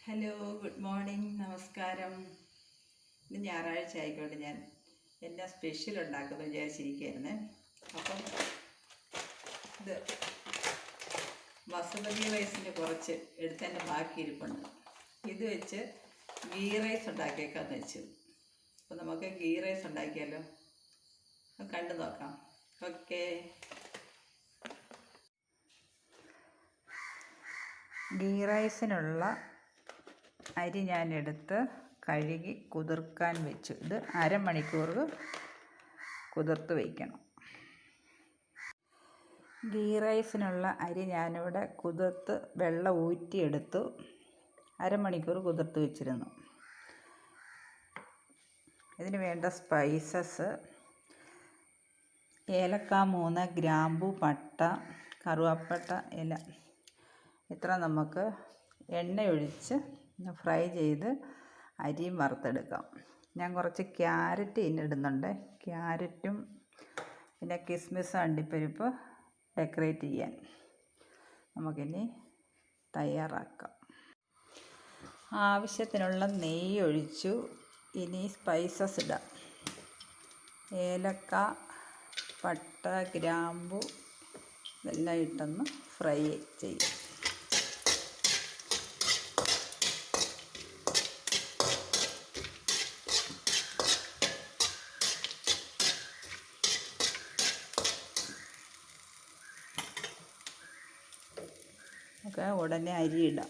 Hello, good morning, നമസ്കാരം. ഇന്ന് ഞായറാഴ്ച ആയിക്കോട്ടെ, ഞാൻ എന്നാ സ്പെഷ്യൽ ഉണ്ടാക്കുമെന്ന് വിചാരിച്ചിരിക്കുകയായിരുന്നേ. അപ്പം ഇത് ബസുമതി റൈസിൻ്റെ കുറച്ച് എടുത്തതിൻ്റെ ബാക്കി ഇരിപ്പുണ്ട്. ഇത് വെച്ച് ഗീ റൈസ് ഉണ്ടാക്കിയേക്കാന്ന് വെച്ചു. അപ്പം നമുക്ക് ഗീ റൈസ് ഉണ്ടാക്കിയാലോ, കണ്ടു നോക്കാം. ഓക്കെ. ഗീ റൈസിനുള്ള അരി ഞാനെടുത്ത് കഴുകി കുതിർക്കാൻ വെച്ചു. ഇത് അരമണിക്കൂർ കുതിർത്ത് വയ്ക്കണം. ഗീ റൈസിനുള്ള അരി ഞാനിവിടെ കുതിർത്ത് വെള്ളം ഊറ്റിയെടുത്തു. അരമണിക്കൂർ കുതിർത്ത് വെച്ചിരുന്നു. ഇതിന് വേണ്ട സ്പൈസസ്: ഏലക്ക 3, ഗ്രാമ്പു, പട്ട, കറുവാപ്പട്ട ഇല. ഇത്ര നമുക്ക് എണ്ണയൊഴിച്ച് ഫ്രൈ ചെയ്ത് അരിയും വറുത്തെടുക്കാം. ഞാൻ കുറച്ച് ക്യാരറ്റ് ഇടുന്നുണ്ട്. ക്യാരറ്റും പിന്നെ കിസ്മിസ്, അണ്ടിപ്പരിപ്പ് ഡെക്കറേറ്റ് ചെയ്യാൻ. നമുക്കിനി തയ്യാറാക്കാം. ആവശ്യത്തിനുള്ള നെയ്യ് ഒഴിച്ചു. ഇനി സ്പൈസസ് ഇടാം. ഏലക്ക, പട്ട, ഗ്രാമ്പു ഇതെല്ലാം ഇട്ടൊന്ന് ഫ്രൈ ചെയ്യും. ഒക്കെ ഉടനെ അരിയിടാം.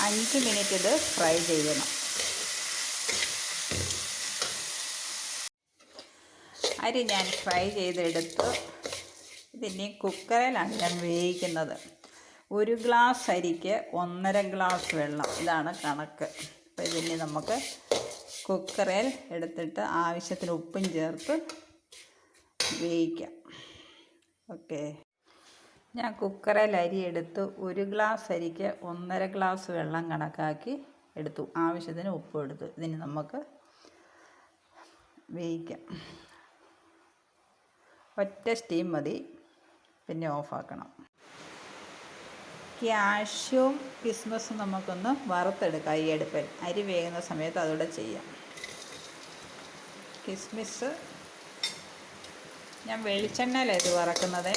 അഞ്ച് മിനിറ്റ് ഇത് ഫ്രൈ ചെയ്യണം. അരി ഞാൻ ഫ്രൈ ചെയ്തെടുത്ത് ഇതിനി കുക്കറിലാണ് ഞാൻ വേവിക്കുന്നത്. 1 ഗ്ലാസ് അരിക്ക് 1.5 ഗ്ലാസ് വെള്ളം, ഇതാണ് കണക്ക്. അപ്പോൾ ഇതിനി നമുക്ക് കുക്കറിൽ എടുത്തിട്ട് ആവശ്യത്തിന് ഉപ്പും ചേർത്ത് വേവിക്കാം. ഓക്കെ. ഞാൻ കുക്കറിൽ അരി എടുത്ത് 1 ഗ്ലാസ് അരിക്ക് 1.5 ഗ്ലാസ് വെള്ളം കണക്കാക്കി എടുത്തു. ആവശ്യത്തിന് ഉപ്പും എടുത്തു. ഇതിന് നമുക്ക് വേവിക്കാം. ഒറ്റ സ്റ്റീം മതി, പിന്നെ ഓഫാക്കണം. ക്യാഷ്യൂം കിസ്മസും നമുക്കൊന്ന് വറുത്തെടുക്കാം ഈ അടുപ്പിൽ. അരി വേകുന്ന സമയത്ത് അതുകൂടെ ചെയ്യാം. കിസ്മിസ് ഞാൻ വെളിച്ചെണ്ണയിലാണ് ഇത് വറക്കുന്നത്.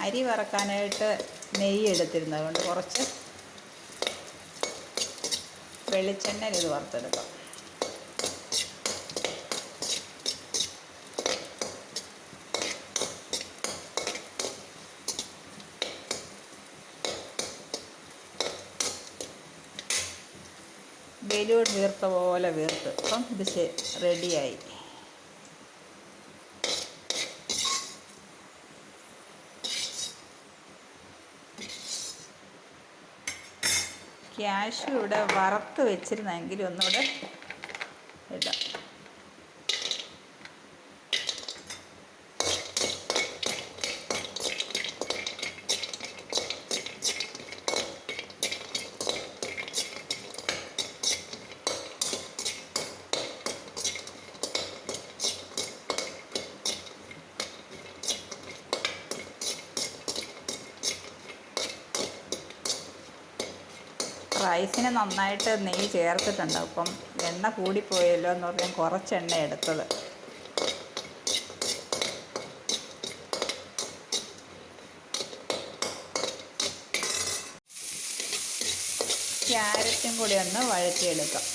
അരി വറക്കാനായിട്ട് നെയ്യ് എടുത്തിരുന്നത് കൊണ്ട് കുറച്ച് വെളിച്ചെണ്ണയിൽ ഇത് വറുത്തെടുക്കാം. ബലൂൺ വീർത്ത പോലെ വീർത്ത്. അപ്പം ഇത് റെഡിയായി. ക്യാഷ്യൂ ഇവിടെ വറുത്ത് വെച്ചിരുന്നെങ്കിൽ ഒന്നുകൂടെ ഇടാം. റൈസിന് നന്നായിട്ട് നെയ്യ് ചേർത്തിട്ടുണ്ട്. അപ്പം എണ്ണ കൂടിപ്പോയല്ലോ എന്ന് പറഞ്ഞാൽ കുറച്ച് എണ്ണ എടുത്തത്. ക്യാരറ്റും കൂടി ഒന്ന് വഴറ്റിയെടുക്കാം.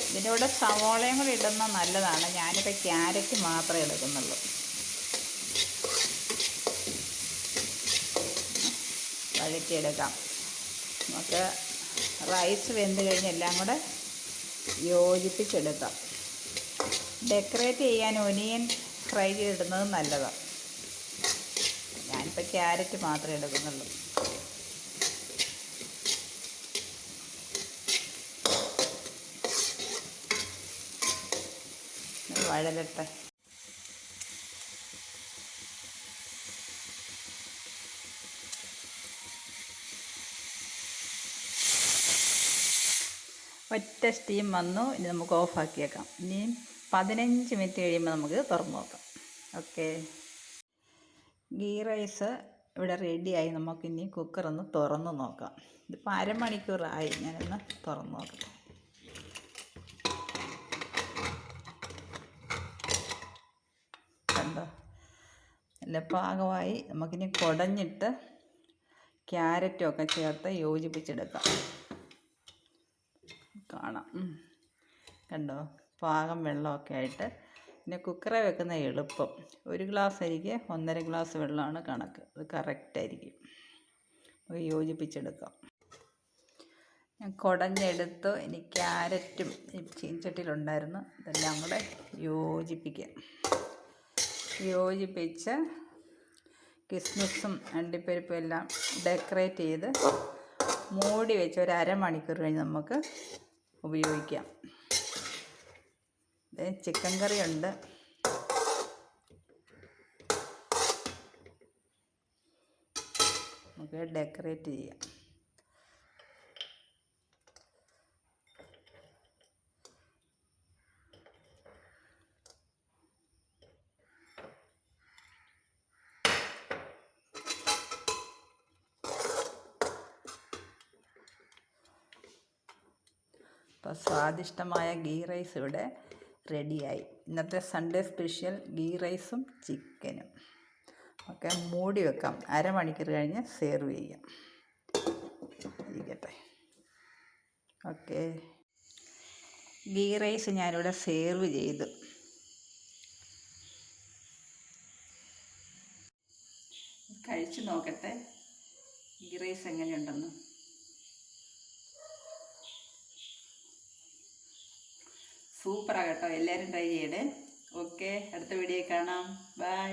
ഇതിൻ്റെ കൂടെ സവോളയും കൂടി ഇടുന്നത് നല്ലതാണ്. ഞാനിപ്പോൾ ക്യാരറ്റ് മാത്രമേ എടുക്കുന്നുള്ളൂ. വഴറ്റിയെടുക്കാം. നമുക്ക് റൈസ് വെന്ത് കഴിഞ്ഞ് എല്ലാം കൂടെ യോജിപ്പിച്ചെടുക്കാം. ഡെക്കറേറ്റ് ചെയ്യാൻ ഒനിയൻ ഫ്രൈ ചെയ്തിടുന്നത് നല്ലതാണ്. ഞാനിപ്പോൾ ക്യാരറ്റ് മാത്രമേ എടുക്കുന്നുള്ളൂ. വഴലട്ടെ. ഒറ്റ സ്റ്റീം വന്നു. ഇനി നമുക്ക് ഓഫാക്കിയേക്കാം. ഇനി 15 മിനിറ്റ് കഴിയുമ്പോൾ നമുക്ക് തുറന്ന് നോക്കാം. ഓക്കെ, ഗീ റൈസ് ഇവിടെ റെഡിയായി. നമുക്കിനി കുക്കറൊന്ന് തുറന്ന് നോക്കാം. ഇതിപ്പോൾ അരമണിക്കൂറായി. ഞാനൊന്ന് തുറന്ന് നോക്കാം. കണ്ടോ, നല്ല പാകമായി. നമുക്കിനി കുടഞ്ഞിട്ട് ക്യാരറ്റും ഒക്കെ ചേർത്ത് യോജിപ്പിച്ചെടുക്കാം. കാണാം, കണ്ടോ, പാകം വെള്ളമൊക്കെ ആയിട്ട്. പിന്നെ കുക്കറെ വെക്കുന്ന എളുപ്പം. 1 ഗ്ലാസ് അരിക്ക് 1.5 ഗ്ലാസ് വെള്ളമാണ് കണക്ക്. അത് കറക്റ്റായിരിക്കും. നമുക്ക് യോജിപ്പിച്ചെടുക്കാം. ഞാൻ കുടഞ്ഞെടുത്തു. ഇനി ക്യാരറ്റും ഈ ചീൻചട്ടിയിലുണ്ടായിരുന്നു, ഇതെല്ലാം കൂടെ യോജിപ്പിച്ച് കിസ്മിസും അണ്ടിപ്പരിപ്പും എല്ലാം ഡെക്കറേറ്റ് ചെയ്ത് മൂടി വെച്ച് ഒരു അരമണിക്കൂർ കഴിഞ്ഞ് നമുക്ക് ഉപയോഗിക്കാം. ചിക്കൻ കറി ഉണ്ട്. നമുക്ക് ഡെക്കറേറ്റ് ചെയ്യാം. അപ്പോൾ സ്വാദിഷ്ടമായ ഗീ റൈസ് ഇവിടെ റെഡിയായി. ഇന്നത്തെ സൺഡേ സ്പെഷ്യൽ ഗീ റൈസും ചിക്കനും ഒക്കെ മൂടി വെക്കാം. അരമണിക്കൂർ കഴിഞ്ഞ് സെർവ് ചെയ്യാം. ഇരിക്കട്ടെ. ഓക്കെ, ഗീ റൈസ് ഞാനിവിടെ സെർവ് ചെയ്തു. കഴിച്ച് നോക്കട്ടെ ഗീ റൈസ് എങ്ങനെയുണ്ടെന്ന്. സൂപ്പറാണ് കേട്ടോ. എല്ലാവരും ട്രൈ ചെയ്യണേ. ഓക്കെ, അടുത്ത വീഡിയോ കാണാം. ബൈ.